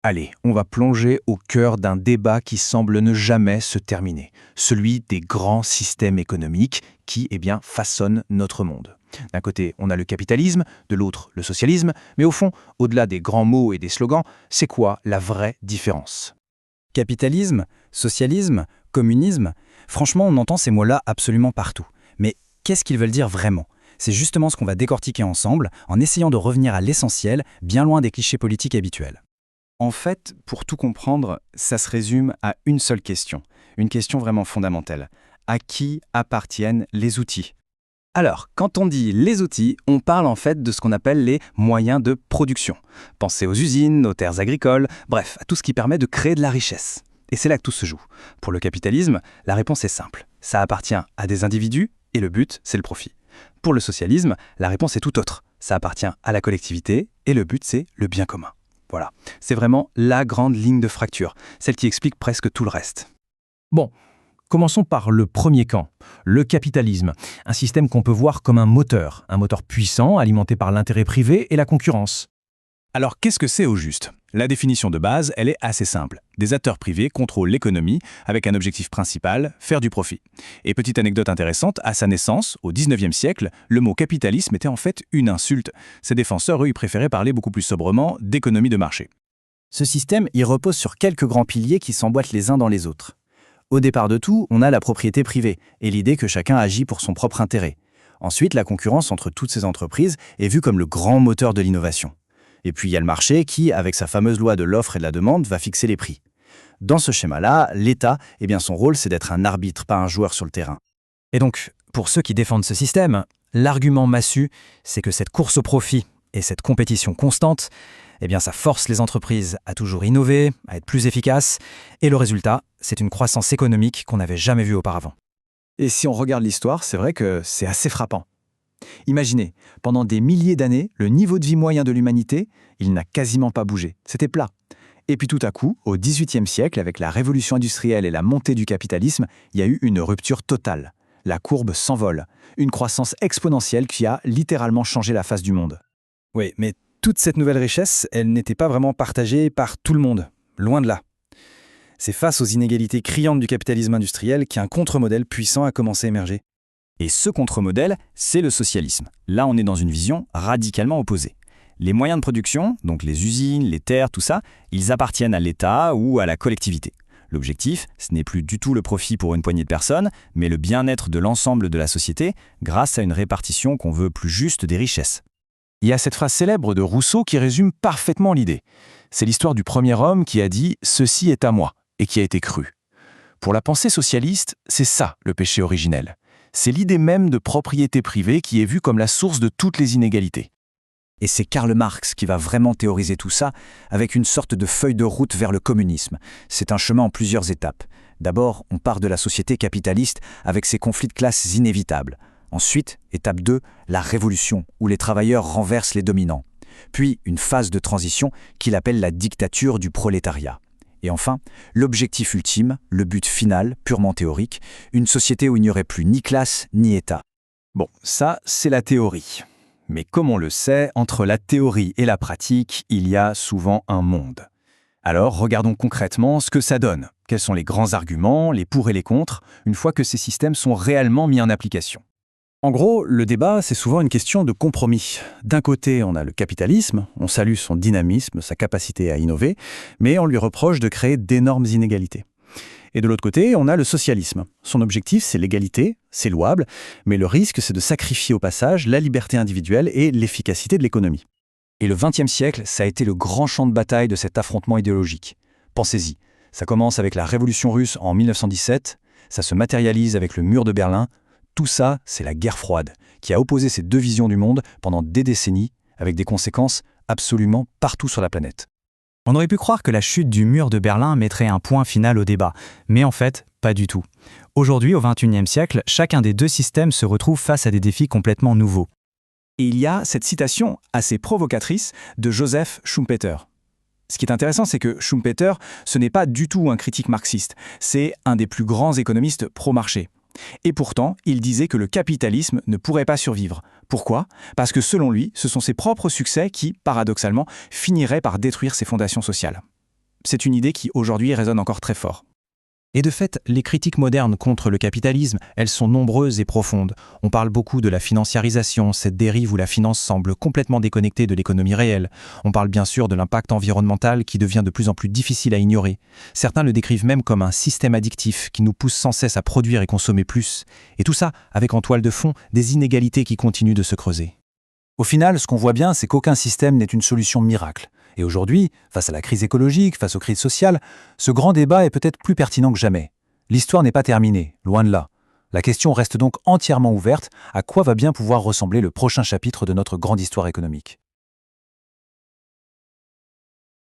Allez, on va plonger au cœur d'un débat qui semble ne jamais se terminer, celui des grands systèmes économiques qui, façonnent notre monde. D'un côté, on a le capitalisme, de l'autre, le socialisme, mais au fond, au-delà des grands mots et des slogans, c'est quoi la vraie différence? Capitalisme, socialisme, communisme, franchement, on entend ces mots-là absolument partout. Mais qu'est-ce qu'ils veulent dire vraiment? C'est justement ce qu'on va décortiquer ensemble en essayant de revenir à l'essentiel, bien loin des clichés politiques habituels. En fait, pour tout comprendre, ça se résume à une seule question. Une question vraiment fondamentale. À qui appartiennent les outils? Alors, quand on dit les outils, on parle en fait de ce qu'on appelle les moyens de production. Pensez aux usines, aux terres agricoles, bref, à tout ce qui permet de créer de la richesse. Et c'est là que tout se joue. Pour le capitalisme, la réponse est simple. Ça appartient à des individus et le but, c'est le profit. Pour le socialisme, la réponse est tout autre. Ça appartient à la collectivité et le but, c'est le bien commun. Voilà, c'est vraiment la grande ligne de fracture, celle qui explique presque tout le reste. Bon, commençons par le premier camp, le capitalisme, un système qu'on peut voir comme un moteur puissant alimenté par l'intérêt privé et la concurrence. Alors qu'est-ce que c'est au juste? La définition de base, elle est assez simple. Des acteurs privés contrôlent l'économie avec un objectif principal, faire du profit. Et petite anecdote intéressante, à sa naissance, au 19e siècle, le mot capitalisme était en fait une insulte. Ses défenseurs, eux, ils préféraient parler beaucoup plus sobrement d'économie de marché. Ce système, il repose sur quelques grands piliers qui s'emboîtent les uns dans les autres. Au départ de tout, on a la propriété privée et l'idée que chacun agit pour son propre intérêt. Ensuite, la concurrence entre toutes ces entreprises est vue comme le grand moteur de l'innovation. Et puis il y a le marché qui, avec sa fameuse loi de l'offre et de la demande, va fixer les prix. Dans ce schéma-là, l'État, son rôle, c'est d'être un arbitre, pas un joueur sur le terrain. Et donc, pour ceux qui défendent ce système, l'argument massu, c'est que cette course au profit et cette compétition constante, ça force les entreprises à toujours innover, à être plus efficaces, et le résultat, c'est une croissance économique qu'on n'avait jamais vue auparavant. Et si on regarde l'histoire, c'est vrai que c'est assez frappant. Imaginez, pendant des milliers d'années, le niveau de vie moyen de l'humanité, il n'a quasiment pas bougé. C'était plat. Et puis tout à coup, au XVIIIe siècle, avec la révolution industrielle et la montée du capitalisme, il y a eu une rupture totale. La courbe s'envole. Une croissance exponentielle qui a littéralement changé la face du monde. Oui, mais toute cette nouvelle richesse, elle n'était pas vraiment partagée par tout le monde. Loin de là. C'est face aux inégalités criantes du capitalisme industriel qu'un contre-modèle puissant a commencé à émerger. Et ce contre-modèle, c'est le socialisme. Là, on est dans une vision radicalement opposée. Les moyens de production, donc les usines, les terres, tout ça, ils appartiennent à l'État ou à la collectivité. L'objectif, ce n'est plus du tout le profit pour une poignée de personnes, mais le bien-être de l'ensemble de la société grâce à une répartition qu'on veut plus juste des richesses. Il y a cette phrase célèbre de Rousseau qui résume parfaitement l'idée. C'est l'histoire du premier homme qui a dit « ceci est à moi » et qui a été cru. Pour la pensée socialiste, c'est ça le péché originel. C'est l'idée même de propriété privée qui est vue comme la source de toutes les inégalités. Et c'est Karl Marx qui va vraiment théoriser tout ça avec une sorte de feuille de route vers le communisme. C'est un chemin en plusieurs étapes. D'abord, on part de la société capitaliste avec ses conflits de classes inévitables. Ensuite, étape 2, la révolution, où les travailleurs renversent les dominants. Puis, une phase de transition qu'il appelle la dictature du prolétariat. Et enfin, l'objectif ultime, le but final, purement théorique, une société où il n'y aurait plus ni classe ni État. Bon, ça, c'est la théorie. Mais comme on le sait, entre la théorie et la pratique, il y a souvent un monde. Alors, regardons concrètement ce que ça donne. Quels sont les grands arguments, les pour et les contre, une fois que ces systèmes sont réellement mis en application? En gros, le débat, c'est souvent une question de compromis. D'un côté, on a le capitalisme, on salue son dynamisme, sa capacité à innover, mais on lui reproche de créer d'énormes inégalités. Et de l'autre côté, on a le socialisme. Son objectif, c'est l'égalité, c'est louable, mais le risque, c'est de sacrifier au passage la liberté individuelle et l'efficacité de l'économie. Et le XXe siècle, ça a été le grand champ de bataille de cet affrontement idéologique. Pensez-y, ça commence avec la révolution russe en 1917, ça se matérialise avec le mur de Berlin. Tout ça, c'est la guerre froide, qui a opposé ces deux visions du monde pendant des décennies, avec des conséquences absolument partout sur la planète. On aurait pu croire que la chute du mur de Berlin mettrait un point final au débat, mais en fait, pas du tout. Aujourd'hui, au XXIe siècle, chacun des deux systèmes se retrouve face à des défis complètement nouveaux. Et il y a cette citation assez provocatrice de Joseph Schumpeter. Ce qui est intéressant, c'est que Schumpeter, ce n'est pas du tout un critique marxiste, c'est un des plus grands économistes pro-marché. Et pourtant, il disait que le capitalisme ne pourrait pas survivre. Pourquoi ? Parce que selon lui, ce sont ses propres succès qui, paradoxalement, finiraient par détruire ses fondations sociales. c'est une idée qui aujourd'hui résonne encore très fort. Et de fait, les critiques modernes contre le capitalisme, elles sont nombreuses et profondes. On parle beaucoup de la financiarisation, cette dérive où la finance semble complètement déconnectée de l'économie réelle. On parle bien sûr de l'impact environnemental qui devient de plus en plus difficile à ignorer. Certains le décrivent même comme un système addictif qui nous pousse sans cesse à produire et consommer plus. Et tout ça avec en toile de fond des inégalités qui continuent de se creuser. Au final, ce qu'on voit bien, c'est qu'aucun système n'est une solution miracle. Et aujourd'hui, face à la crise écologique, face aux crises sociales, ce grand débat est peut-être plus pertinent que jamais. L'histoire n'est pas terminée, loin de là. La question reste donc entièrement ouverte: à quoi va bien pouvoir ressembler le prochain chapitre de notre grande histoire économique ?